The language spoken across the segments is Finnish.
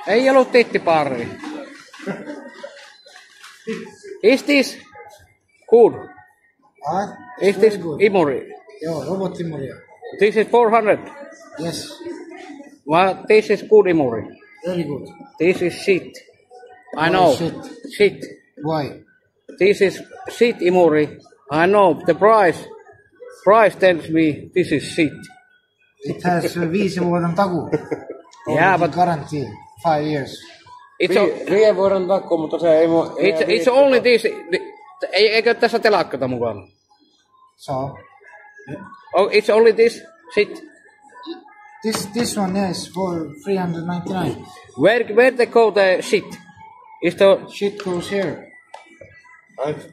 Ei ollut tittipari. Is this good? Is this Imuri? Joo, robot Imuri. This is 400. Yes. Well, this is good Imuri. Very good. This is shit. I know. Shit. Why? This is shit Imuri. I know. The price tells me this is shit. It has 5 vuoden taku. Yeah, but guarantee 5 years. Viiden vuoden takku, mutta se ei It's only this. Eikö tässä telakkata mukana? So? Oh, it's only this shit. This one is for 399. Where they go the shit? Is the Shit goes here.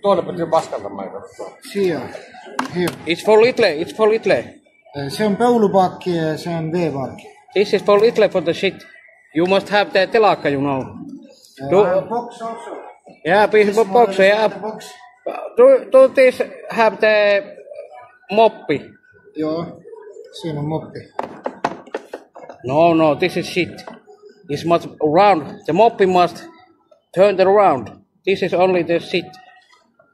Tuonne pitää paskalta maita. Here. It's for little. It's for little. Se on peulupakki ja se on veepaakki. This is for little for the shit. You must have the telakka, you know. Box also. Yeah, piece of box. Yeah. Do this have the moppi? Joo. Siinä on moppi. No, this is shit. This must round. The moppi must turn it around. This is only the shit.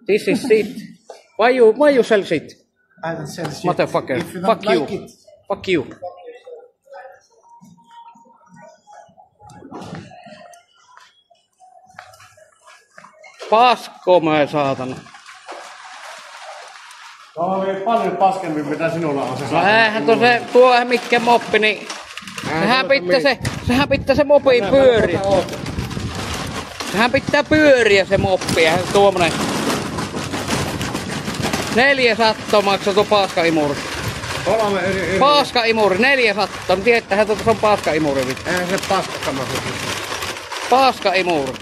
This is shit. Why you sell shit? I don't sell shit. Motherfucker. If you Fuck don't you. like it. Fuck you. Pasko mä saatana. Tuo oli paljon paskempi mitä sinulla on se. No eihän tuo mikä moppi, niin sehän pitää se mopi pyöriä. Sehän pitää pyöriä se moppi, eihän se tuommoinen 400 maksaa tuo paskaimuri. Paskaimuri, 400. Tiedättehän tuossa on paskaimuri. Eihän se paskakama. Paskaimuri.